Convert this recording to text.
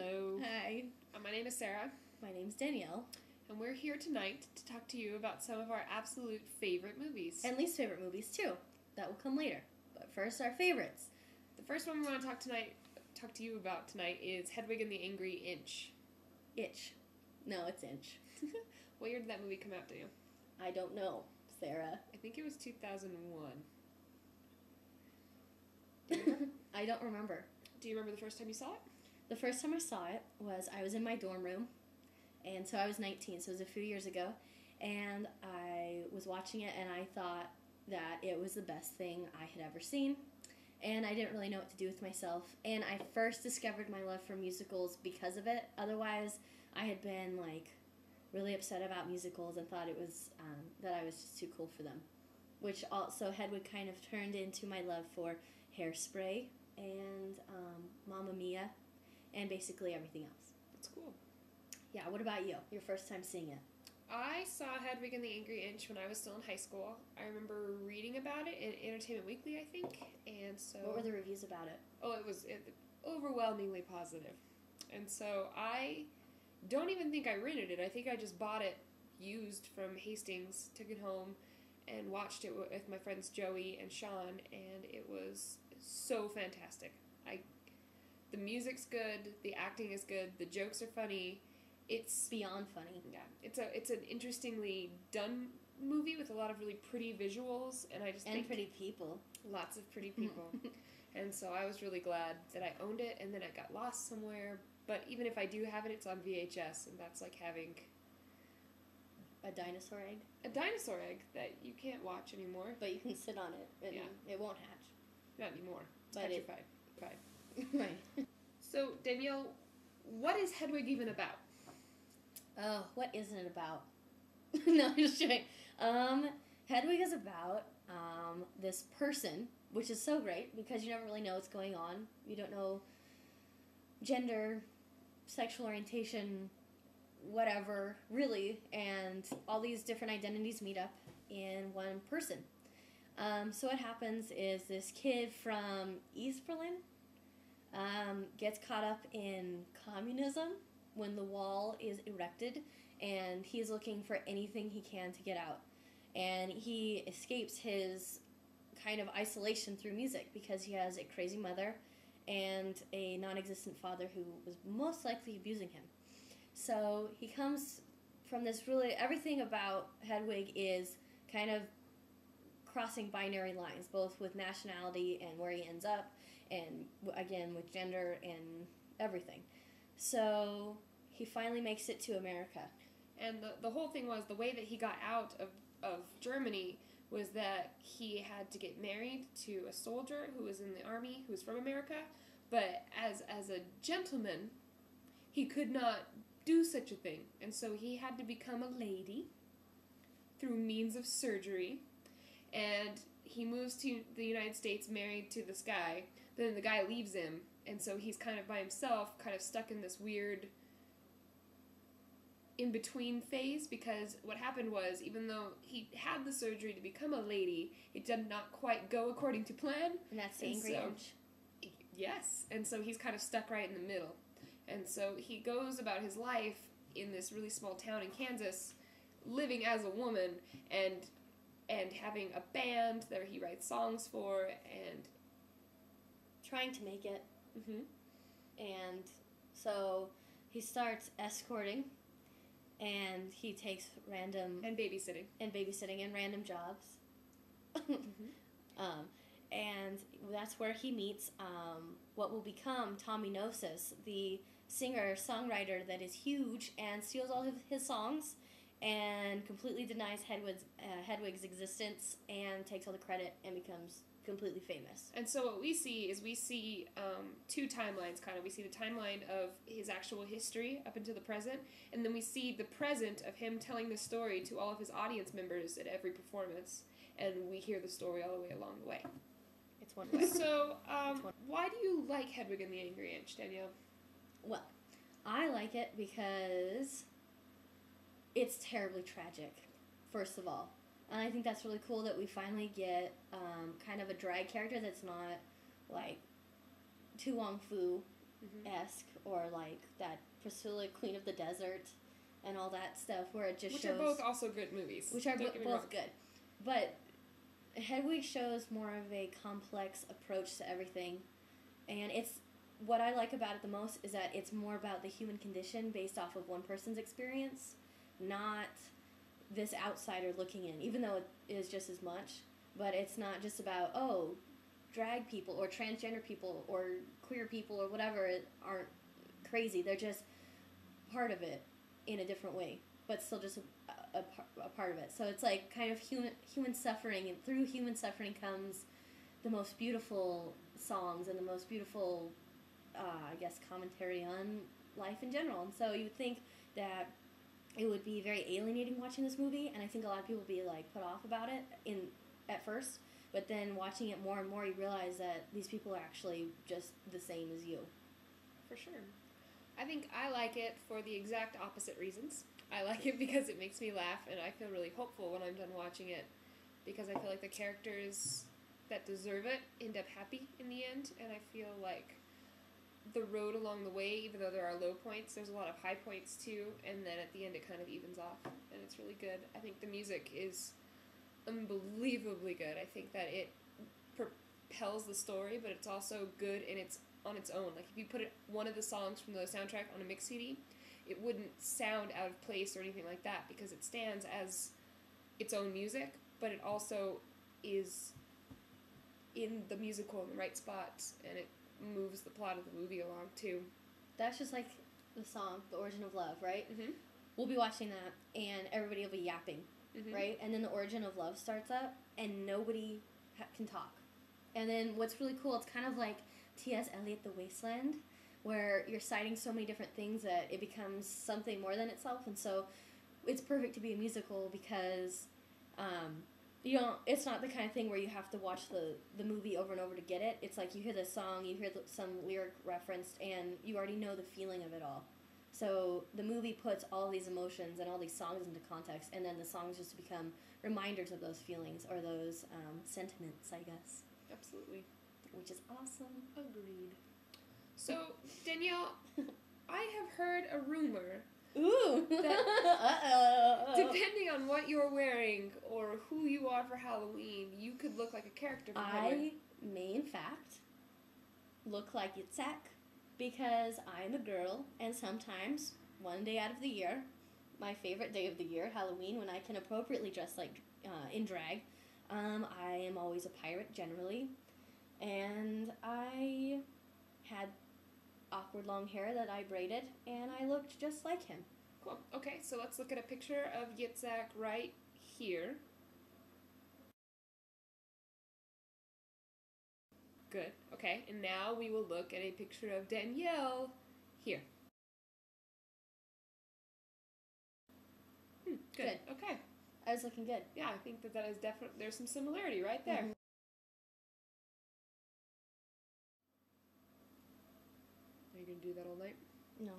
Hello. Hi. My name is Sarah. My name's Danielle. And we're here tonight to talk to you about some of our absolute favorite movies. And least favorite movies, too. That will come later. But first, our favorites. The first one we want to talk to you about tonight is Hedwig and the Angry Inch. Itch. No, it's Inch. What year did that movie come out to you? I don't know, Sarah. I think it was 2001. I don't remember. Do you remember the first time you saw it? The first time I saw it was I was in my dorm room. And so I was 19, so it was a few years ago. And I was watching it, and I thought that it was the best thing I had ever seen. And I didn't really know what to do with myself. And I first discovered my love for musicals because of it. Otherwise, I had been, really upset about musicals and thought it was, that I was just too cool for them. Which also, Hedwig kind of turned into my love for Hairspray and Mamma Mia and basically everything else. That's cool. Yeah, what about you? Your first time seeing it? I saw Hedwig and the Angry Inch when I was still in high school. I remember reading about it in Entertainment Weekly, I think, and so... What were the reviews about it? Oh, it was overwhelmingly positive. And so I don't even think I rented it. I think I just bought it used from Hastings, took it home, and watched it with my friends Joey and Sean, and it was so fantastic. The music's good, the acting is good, the jokes are funny. It's beyond funny. Yeah, it's an interestingly done movie with a lot of really pretty visuals, and I just think pretty people. Lots of pretty people. And so I was really glad that I owned it, and then it got lost somewhere. But even if I do have it, it's on VHS, and that's like having a dinosaur egg. A dinosaur egg that you can't watch anymore. But you can sit on it, and it won't hatch. Not anymore. It's but petrified. Right. So, Danielle, what is Hedwig even about? Oh, what isn't it about? No, I'm just kidding. Hedwig is about this person, which is so great because you never really know what's going on. You don't know gender, sexual orientation, whatever, really, and all these different identities meet up in one person. So what happens is this kid from East Berlin gets caught up in communism when the wall is erected, and he's looking for anything he can to get out. And he escapes his kind of isolation through music because he has a crazy mother and a non-existent father who was most likely abusing him. So he comes from this really, everything about Hedwig is kind of crossing binary lines, both with nationality and where he ends up, and again with gender and everything. So he finally makes it to America. And the whole thing was, the way that he got out of Germany was that he had to get married to a soldier who was in the army, who was from America, but as a gentleman, he could not do such a thing. And so he had to become a lady through means of surgery, and he moves to the United States married to this guy. Then the guy leaves him, and so he's kind of by himself, kind of stuck in this weird in-between phase, because what happened was, even though he had the surgery to become a lady, it did not quite go according to plan. And that's the Angry Inch. Yes, and so he's kind of stuck right in the middle. And so he goes about his life in this really small town in Kansas, living as a woman, and having a band that he writes songs for, and trying to make it. Mm-hmm. And so he starts escorting, and he takes random... And babysitting and random jobs. Mm-hmm. And that's where he meets what will become Tommy Gnosis, the singer-songwriter that is huge and steals all of his songs and completely denies Hedwig's existence and takes all the credit and becomes completely famous. And so what we see two timelines, kind of. We see the timeline of his actual history up until the present, and then we see the present of him telling the story to all of his audience members at every performance, and we hear the story all the way along the way. It's one way. So, why do you like Hedwig and the Angry Inch, Danielle? Well, I like it because it's terribly tragic, first of all. And I think that's really cool that we finally get kind of a drag character that's not like Tu Wong Fu esque, or like that Priscilla, Queen of the Desert, and all that stuff, where it just which shows... are both also good movies. Which are both good. But Hedwig shows more of a complex approach to everything. And it's... What I like about it the most is that it's more about the human condition based off of one person's experience, not this outsider looking in, even though it is just as much. But it's not just about, oh, drag people or transgender people or queer people or whatever aren't crazy. They're just part of it in a different way, but still just a part of it. So it's like kind of human suffering, and through human suffering comes the most beautiful songs and the most beautiful, I guess, commentary on life in general. And so you would think that it would be very alienating watching this movie, and I think a lot of people would be like put off about it at first, but then watching it more and more, you realize that these people are actually just the same as you. For sure. I think I like it for the exact opposite reasons. I like it because it makes me laugh, and I feel really hopeful when I'm done watching it, because I feel like the characters that deserve it end up happy in the end, and I feel like the road along the way, even though there are low points, there's a lot of high points too, and then at the end it kind of evens off, and it's really good. I think the music is unbelievably good. I think that it propels the story, but it's also good on its own. Like, if you put one of the songs from the soundtrack on a mix CD, it wouldn't sound out of place or anything like that, because it stands as its own music, but it also is in the musical in the right spots, and it moves the plot of the movie along too. That's just like the song, The Origin of Love, right? Mm-hmm. We'll be watching that, and everybody will be yapping, right? And then The Origin of Love starts up, and nobody can talk. And then what's really cool, it's kind of like T.S. Eliot, The Wasteland, where you're citing so many different things that it becomes something more than itself. And so it's perfect to be a musical because it's not the kind of thing where you have to watch the movie over and over to get it. It's like you hear the song, you hear some lyric referenced, and you already know the feeling of it all. So the movie puts all these emotions and all these songs into context, and then the songs just become reminders of those feelings or those sentiments, I guess. Absolutely. Which is awesome. Agreed. So, Danielle, I have heard a rumor Ooh! that depending on what you're wearing or who you are for Halloween, you could look like a character from Hedwig. I may, in fact, look like Yitzhak because I'm a girl, and sometimes, one day out of the year, my favorite day of the year, Halloween, when I can appropriately dress like in drag, I am always a pirate, generally, and I had awkward long hair that I braided, and I looked just like him. Cool. Okay, so let's look at a picture of Yitzhak right here. Good. Okay, and now we will look at a picture of Danielle here. Good. Okay. I was looking good. Yeah, I think that is definitely, there's some similarity right there. Mm-hmm. Are you going to do that all night? No.